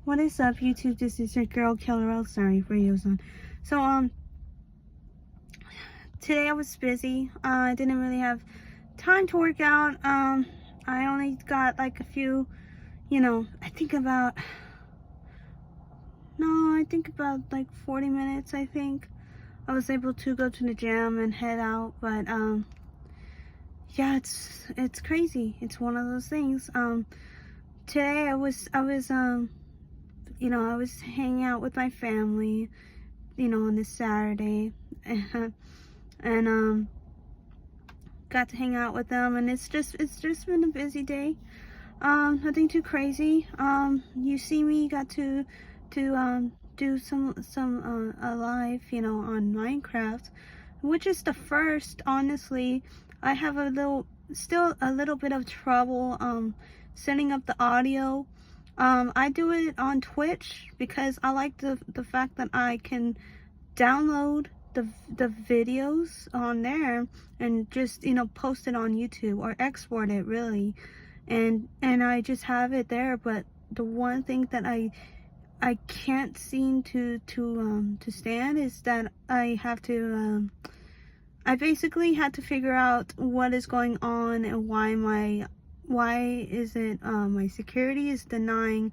What is up, YouTube? This is your girl Killer. Sorry, radio's on. So today I was busy. I didn't really have time to work out. I only got like a few, I think about like 40 minutes. I think I was able to go to the gym and head out, but yeah, it's crazy. It's one of those things. Today I was I was hanging out with my family, on this Saturday, and got to hang out with them, and it's just been a busy day. Nothing too crazy. You see me got to do some a live, on Minecraft, which is the first. Honestly, I have still a little bit of trouble setting up the audio. I do it on Twitch because I like the fact that I can download the videos on there and just post it on YouTube or export it, really, and I just have it there. But the one thing that I can't seem to stand is that I have to I basically had to figure out what is going on and why is it my security is denying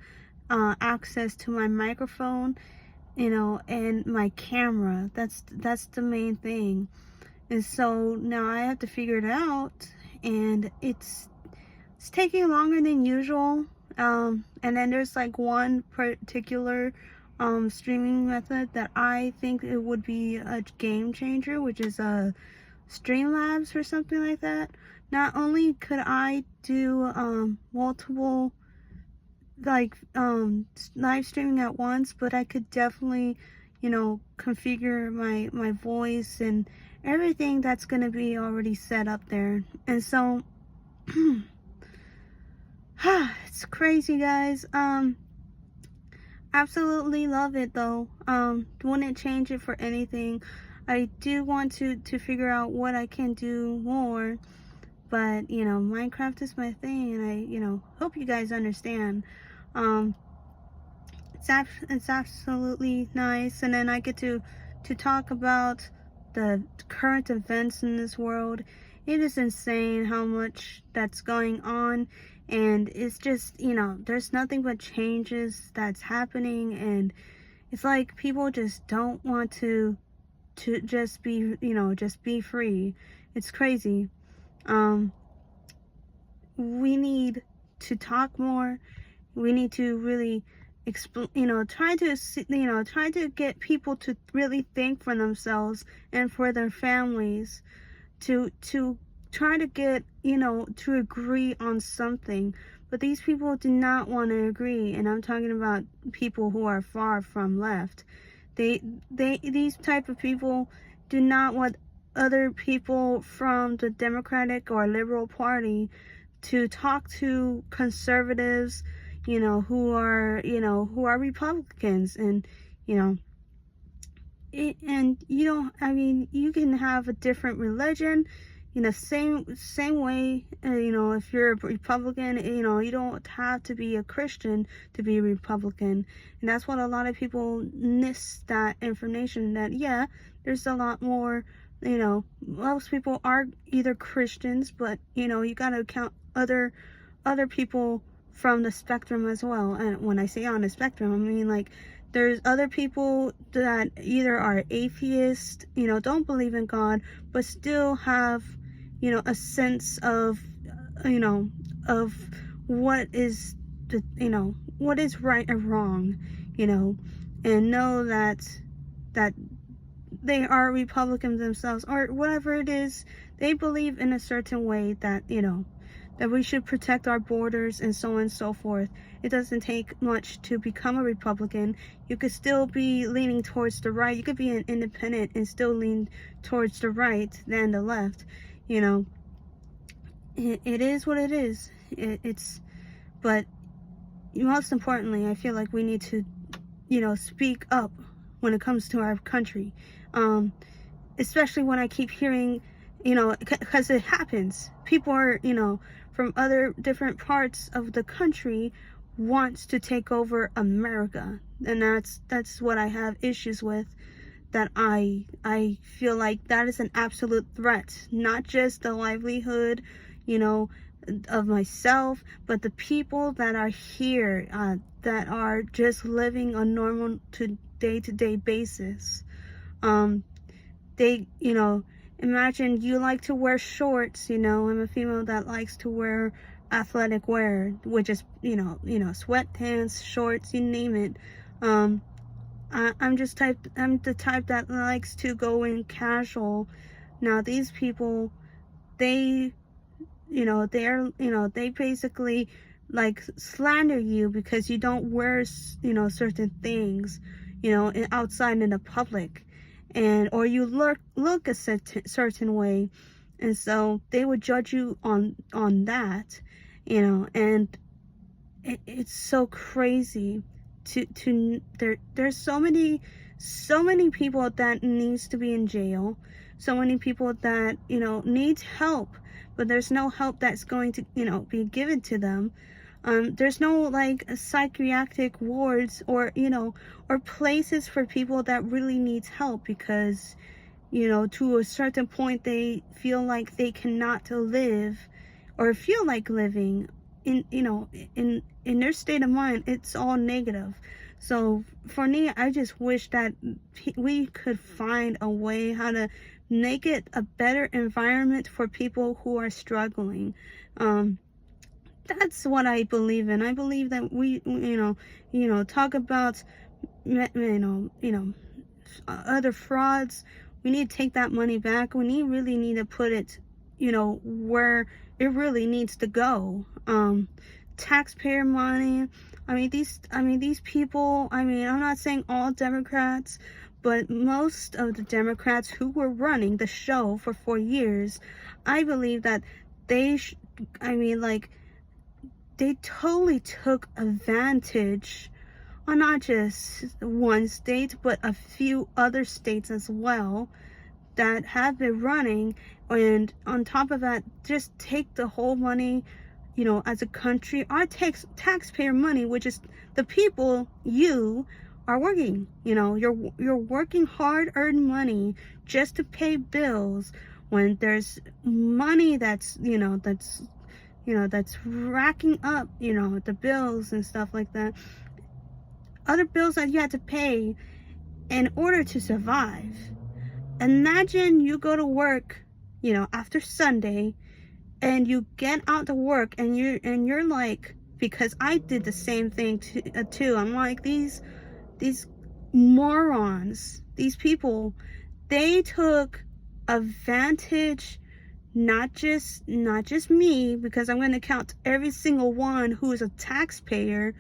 access to my microphone, and my camera. That's the main thing. And so now I have to figure it out, and it's taking longer than usual. And then there's like one particular streaming method that I think it would be a game changer, which is Streamlabs or something like that. Not only could I do multiple live streaming at once, but I could definitely configure my voice and everything that's gonna be already set up there. And so it's crazy, guys. Absolutely love it though. Wouldn't change it for anything. I do want to figure out what I can do more, but Minecraft is my thing, and I hope you guys understand. It's absolutely nice, and then I get to talk about the current events in this world. It is insane how much that's going on, and it's just there's nothing but changes that's happening, and it's like people just don't want to just be just be free. It's crazy. We need to talk more. We need to really try to get people to really think for themselves and for their families, to try to get to agree on something. But these people do not want to agree, and I'm talking about people who are far from left. These type of people do not want other people from the Democratic or Liberal Party to talk to conservatives, who are Republicans. And you can have a different religion, same way. If you're a Republican, you don't have to be a Christian to be a Republican. And that's what a lot of people miss, that information, that yeah, there's a lot more. Most people are either Christians, but you gotta count other people from the spectrum as well. And when I say on the spectrum, I mean like there's other people that either are atheists, don't believe in God, but still have a sense of of what is what is right and wrong, and know that they are Republicans themselves, or whatever it is. They believe in a certain way that that we should protect our borders and so on and so forth. It doesn't take much to become a Republican. You could still be leaning towards the right. You could be an independent and still lean towards the right than the left. It is what it is. But most importantly, I feel like we need to speak up when it comes to our country, especially when I keep hearing, because it happens. People are, from other different parts of the country wants to take over America. And that's what I have issues with. That I feel like that is an absolute threat, not just the livelihood, you know, of myself, but the people that are here, that are just living a normal day-to-day basis. They, you know, imagine you like to wear shorts, you know, I'm a female that likes to wear athletic wear, which is, sweatpants, shorts, you name it. I'm the type that likes to go in casual. Now these people, they, they basically like slander you because you don't wear, certain things, outside in the public, and or you look a certain way, and so they would judge you on that, and it's so crazy there's so many people that needs to be in jail, so many people that needs help, but there's no help that's going to be given to them. There's no like psychiatric wards or or places for people that really needs help, because to a certain point they feel like they cannot live or feel like living in their state of mind. It's all negative. So for me, I just wish that we could find a way how to make it a better environment for people who are struggling. That's what I believe in. I believe that we talk about other frauds. We need to take that money back. We really need to put it where it really needs to go. Taxpayer money. These people, I'm not saying all Democrats, but most of the Democrats who were running the show for 4 years, I believe that they totally took advantage on not just one state, but a few other states as well that have been running. And on top of that, just take the whole money, as a country, our taxpayer money, which is the people you are working, you're working hard-earned money just to pay bills, when there's money that's that's racking up, the bills and stuff like that, other bills that you had to pay in order to survive. Imagine you go to work, after Sunday, and you get out to work, and you're like, because I did the same thing too. I'm like, these morons, these people, they took advantage, not just me, because I'm going to count every single one who is a taxpayer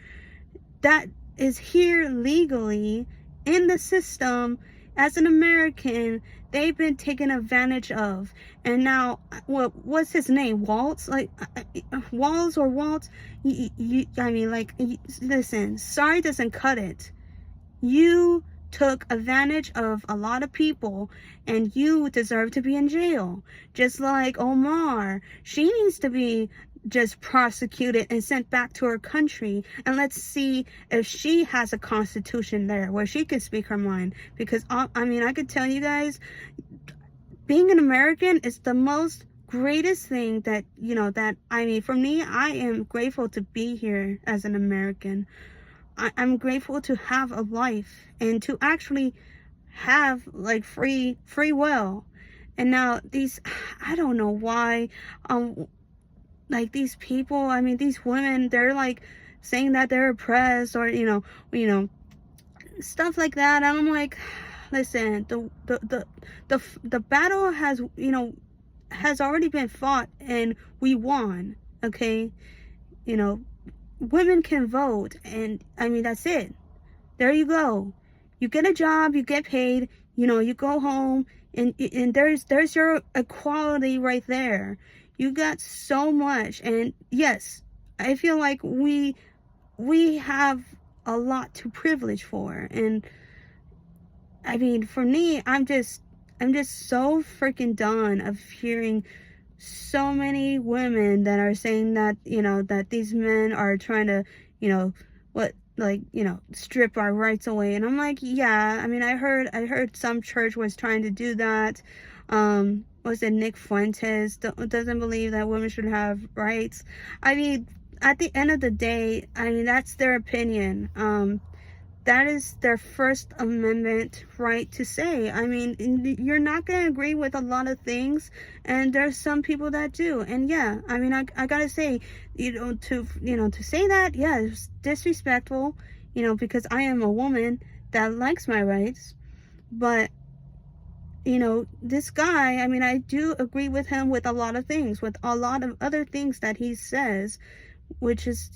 that is here legally in the system as an American. They've been taken advantage of. And now, what's his name? Waltz? Like, Waltz or Waltz? Listen, sorry doesn't cut it. You took advantage of a lot of people, and you deserve to be in jail. Just like Omar. She needs to be just prosecuted and sent back to her country, and let's see if she has a constitution there where she can speak her mind. Because I could tell you guys, being an American is the most greatest thing that for me, I am grateful to be here as an American. I'm grateful to have a life and to actually have like free will. And now these, I don't know why, like these people, these women, they're like saying that they're oppressed, or stuff like that. And I'm like, listen, the battle has already been fought, and we won. Okay, women can vote, and that's it. There you go. You get a job, you get paid, you go home, and there's your equality right there. You got so much. And yes, I feel like we have a lot to privilege for. And for me, I'm just so freaking done of hearing so many women that are saying that that these men are trying to what, like, strip our rights away. And I'm like, yeah, I mean, I heard some church was trying to do that. Was it Nick Fuentes doesn't believe that women should have rights. I mean, at the end of the day, I mean, that's their opinion. That is their First Amendment right to say. I mean, you're not going to agree with a lot of things, and there's some people that do. And yeah, I mean, I gotta say, to say that, yeah, it's disrespectful, because I am a woman that likes my rights. But this guy, I mean, I do agree with him with a lot of things, with a lot of other things that he says, which is,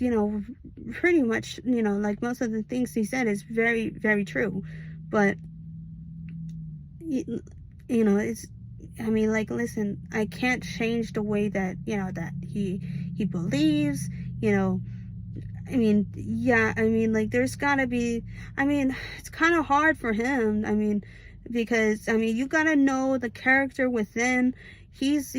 pretty much, like most of the things he said is very, very true. But, it's, I mean, like, listen, I can't change the way that, that he believes, I mean, yeah, I mean, like, there's gotta be, I mean, it's kind of hard for him, I mean, because, I mean, you gotta know the character within. He's,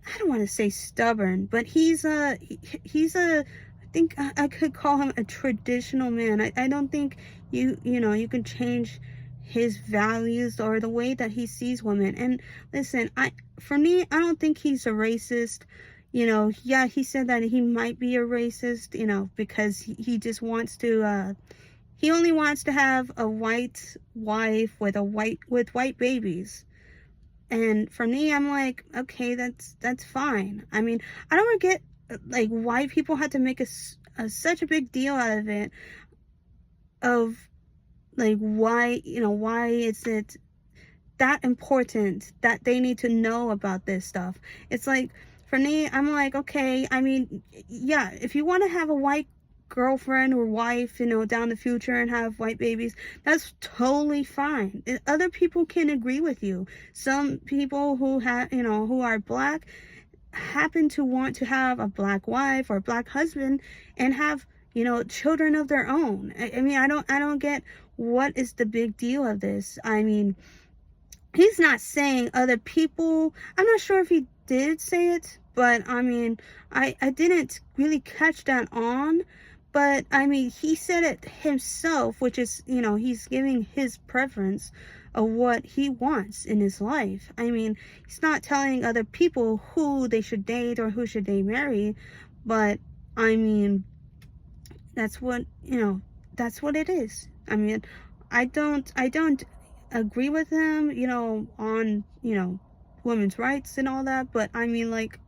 I don't want to say stubborn, but he's a, I think I could call him a traditional man. I don't think you can change his values or the way that he sees women. And listen, for me, I don't think he's a racist. Yeah, he said that he might be a racist, because he just wants to, he only wants to have a white wife with white babies. And for me, I'm like, okay, that's fine. I mean, I don't get like why people had to make such a big deal out of it, of like why is it that important that they need to know about this stuff. It's like, for me, I'm like, okay, I mean, yeah, if you want to have a white girlfriend or wife, down the future and have white babies, that's totally fine. Other people can agree with you. Some people who have, who are black happen to want to have a black wife or a black husband and have, children of their own. I mean, I don't get what is the big deal of this. I mean, he's not saying other people, I'm not sure if he did say it, but I mean, I didn't really catch that on. But, I mean, he said it himself, which is, he's giving his preference of what he wants in his life. I mean, he's not telling other people who they should date or who should they marry. But, I mean, that's what, that's what it is. I mean, I don't agree with him, on, women's rights and all that. But, I mean, like,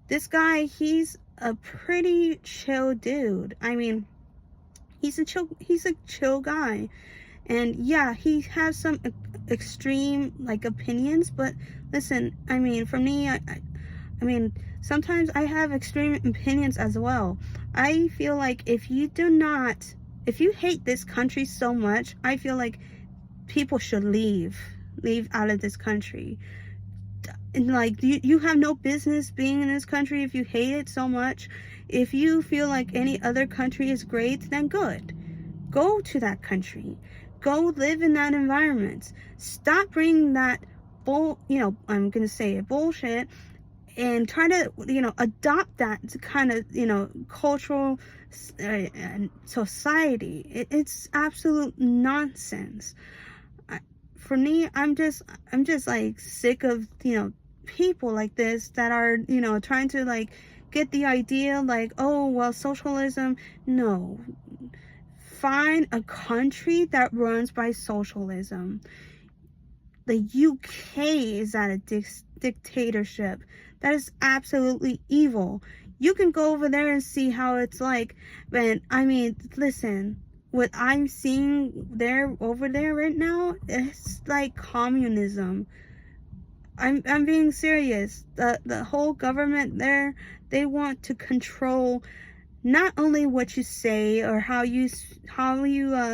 this guy, he's a pretty chill dude. I mean, he's a chill guy. And yeah, he has some extreme like opinions, but listen, I mean, for me, I mean, sometimes I have extreme opinions as well. I feel like if you hate this country so much, I feel like people should leave out of this country. And like, you have no business being in this country if you hate it so much. If you feel like any other country is great, then good. Go to that country. Go live in that environment. Stop bringing that I'm gonna say it, bullshit, and try to, adopt that kind of, cultural society. It's absolute nonsense. For me, I'm just like sick of, people like this that are, trying to like get the idea like, oh, well, socialism. No. Find a country that runs by socialism. The UK is at a dictatorship. That is absolutely evil. You can go over there and see how it's like. But I mean, listen, what I'm seeing over there right now, it's like communism. I'm being serious. The whole government there, they want to control not only what you say or how you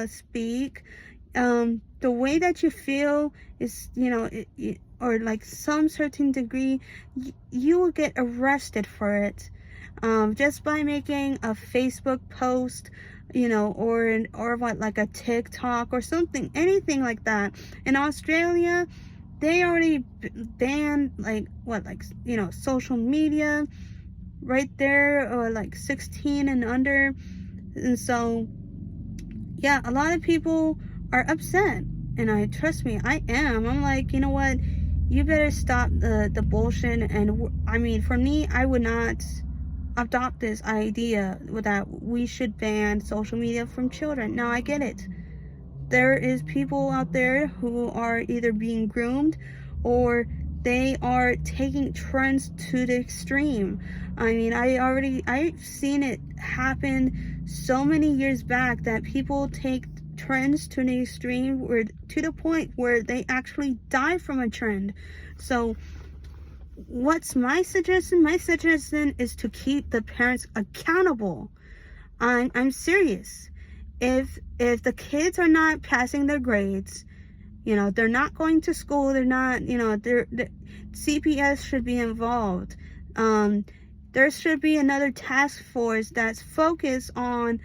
speak, the way that you feel is, or like some certain degree, you will get arrested for it, just by making a Facebook post, or what, like a TikTok or something, anything like that. In Australia, they already banned social media, right there, or like 16 and under. And so yeah, a lot of people are upset, and trust me, I am. I'm like, you know what, you better stop the bullshit. And I mean, for me, I would not adopt this idea that we should ban social media from children. Now I get it, there is people out there who are either being groomed or they are taking trends to the extreme. I mean, I've seen it happen so many years back that people take trends to the extreme, where to the point where they actually die from a trend. So what's my suggestion? My suggestion is to keep the parents accountable. I'm serious. If the kids are not passing their grades, you know, they're not going to school, they're not, you know, CPS should be involved. There should be another task force that's focused on,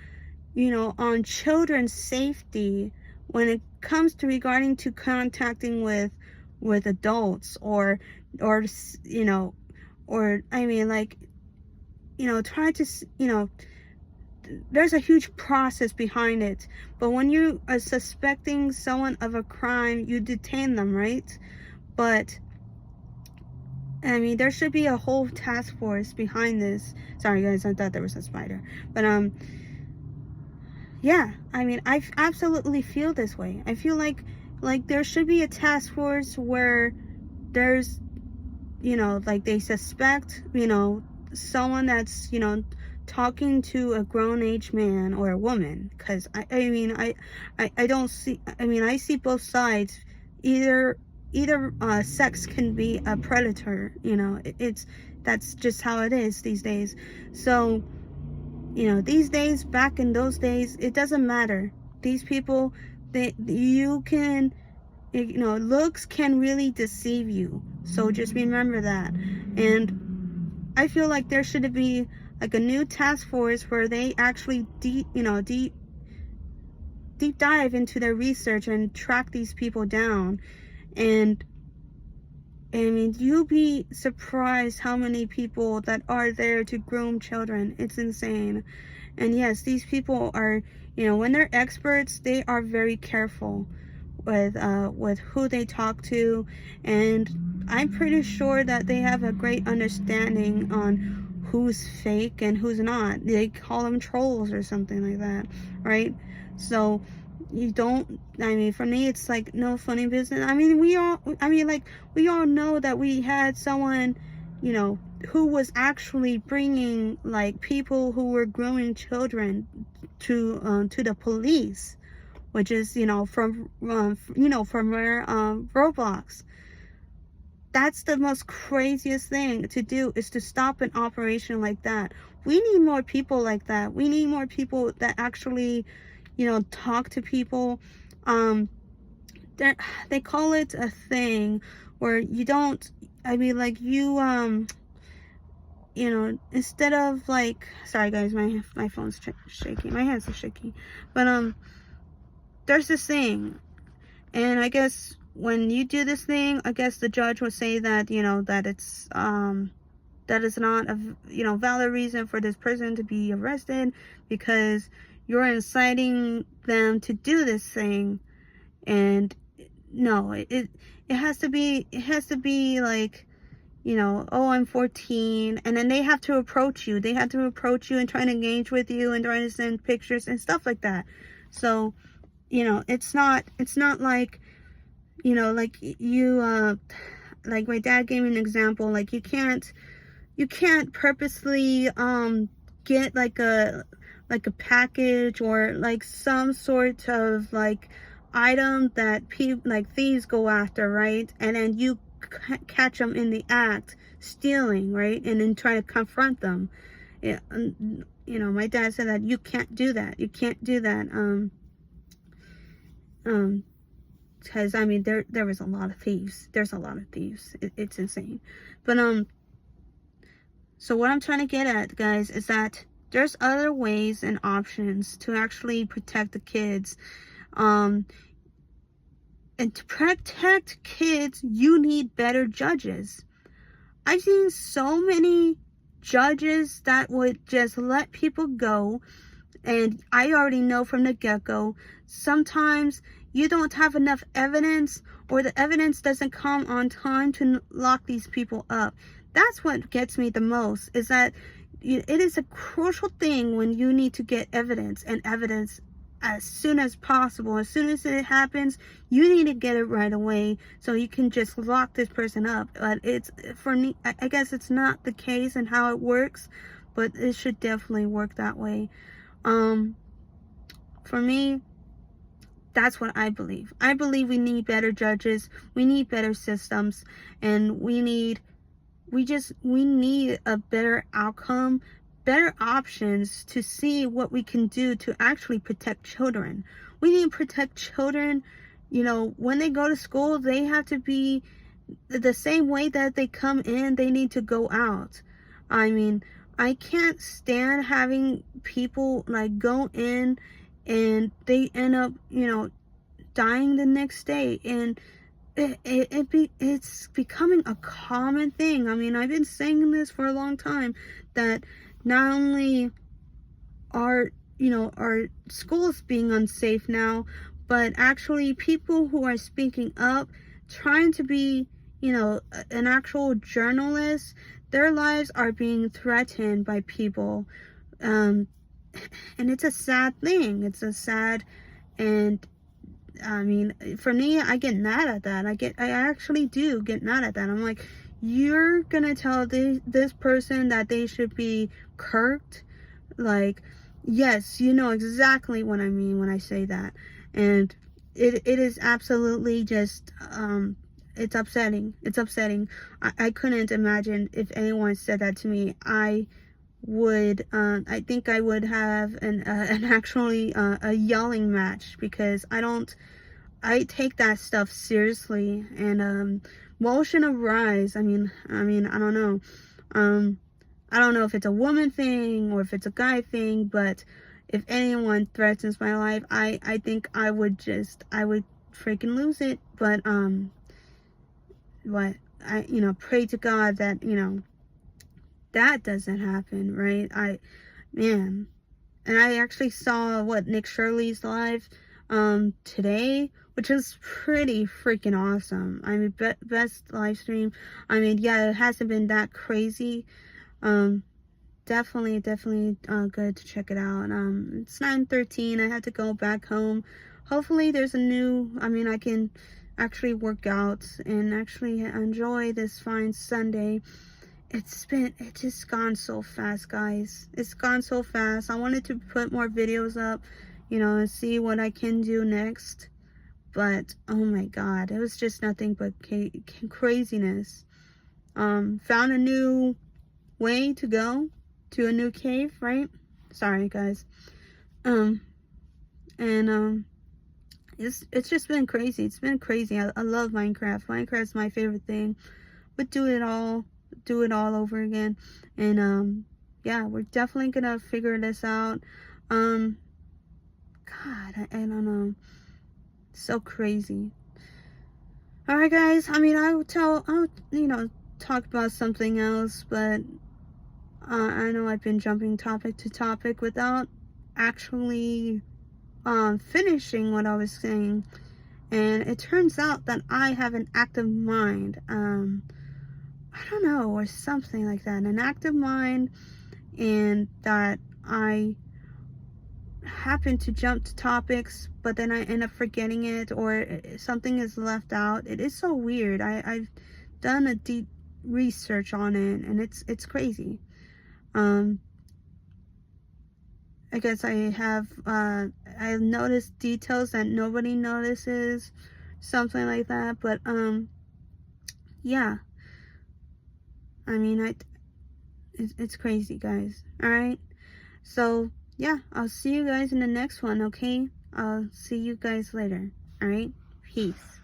you know, on children's safety when it comes to regarding to contacting with adults, or you know, or I mean, like, you know, try to, you know, there's a huge process behind it. But when you are suspecting someone of a crime, you detain them, right? But I mean, there should be a whole task force behind this. Sorry guys, I thought there was a spider. But yeah, I mean, I absolutely feel this way. I feel like there should be a task force where there's, you know, like they suspect, you know, someone that's, you know, talking to a grown age man or a woman. Because I mean, I don't see, I mean, I see both sides. Either sex can be a predator, you know, that's just how it is these days. So, you know, these days, back in those days, it doesn't matter. These people, you can, you know, looks can really deceive you. So just remember that. And I feel like there should be like a new task force where they actually deep dive into their research and track these people down. And I mean, you'll be surprised how many people that are there to groom children. It's insane. And yes, these people are, you know, when they're experts, they are very careful with who they talk to, and I'm pretty sure that they have a great understanding on who's fake and who's not. They call them trolls or something like that, right? So you don't, I mean, for me, it's like no funny business. I mean, we all know that we had someone, you know, who was actually bringing like people who were grooming children to the police, which is, you know, from Roblox. That's the most craziest thing to do, is to stop an operation like that. We need more people like that. We need more people that actually, you know, talk to people. They call it a thing where you don't, I mean, like, you know, instead of like, sorry guys, my phone's shaking, my hands are shaking, but there's this thing, and I guess when you do this thing, I guess the judge will say that, you know, that it's that is not a, you know, valid reason for this person to be arrested, because you're inciting them to do this thing. And no, it has to be like, you know, oh, I'm 14, and then they have to approach you and try to engage with you and try to send pictures and stuff like that. So, you know, it's not like, you know, like you like my dad gave me an example, like you can't purposely get like a package or like some sort of like item that people like thieves go after, right? And then you catch them in the act stealing, right? And then try to confront them. Yeah, you know, my dad said that you can't do that. Because I mean, there was a lot of thieves. There's a lot of thieves. It's insane. But so what I'm trying to get at, guys, is that there's other ways and options to actually protect the kids. And to protect kids, you need better judges. I've seen so many judges that would just let people go. And I already know from the get-go, sometimes you don't have enough evidence, or the evidence doesn't come on time to lock these people up. That's what gets me the most, is that it is a crucial thing when you need to get evidence, and evidence as soon as possible. As soon as it happens, you need to get it right away so you can just lock this person up. But it's, for me, I guess it's not the case and how it works, but it should definitely work that way. For me, that's what I believe. I believe we need better judges, we need better systems, and we need a better outcome, better options to see what we can do to actually protect children. We need to protect children. You know, when they go to school, they have to be the same way that they come in, they need to go out. I mean, I can't stand having people like go in and they end up, you know, dying the next day. And it's becoming a common thing. I mean, I've been saying this for a long time, that not only are, you know, our schools being unsafe now, but actually people who are speaking up, trying to be, you know, an actual journalist, their lives are being threatened by people. And it's a sad thing. It's a sad, and I mean, for me, I get mad at that. I actually do get mad at that. I'm like, you're gonna tell this person that they should be kirked? Like, yes, you know exactly what I mean when I say that. And it is absolutely just, it's upsetting. It's upsetting. I couldn't imagine if anyone said that to me. I I think I would have an actually a yelling match, because I take that stuff seriously. And motion of rise, I mean, I don't know. I don't know if it's a woman thing or if it's a guy thing, but if anyone threatens my life, I think I would freaking lose it. But I, you know, pray to God that, you know, that doesn't happen, right? Man, and I actually saw Nick Shirley's live today, which was pretty freaking awesome. I mean, best live stream. I mean, yeah, it hasn't been that crazy. Definitely good to check it out. It's 9:13. I had to go back home. Hopefully there's I can actually work out and actually enjoy this fine Sunday. It's just gone so fast, guys. It's gone so fast. I wanted to put more videos up, you know, and see what I can do next. But, oh my God, it was just nothing but craziness. Found a new way to go to a new cave, right? Sorry, guys. It's just been crazy. It's been crazy. I love Minecraft. Minecraft's my favorite thing. But do it all over again. And yeah, we're definitely gonna figure this out. God, I don't know. So crazy. Alright, guys, I mean, I would you know, talk about something else, but I know I've been jumping topic to topic without actually finishing what I was saying. And it turns out that I have an active mind. I don't know, or something like that. An active mind, and that I happen to jump to topics, but then I end up forgetting it, or something is left out. It is so weird. I've done a deep research on it, and it's crazy. I guess I've noticed details that nobody notices, something like that. But yeah, I mean, it's crazy, guys. All right, so yeah, I'll see you guys in the next one. Okay, I'll see you guys later. All right, peace.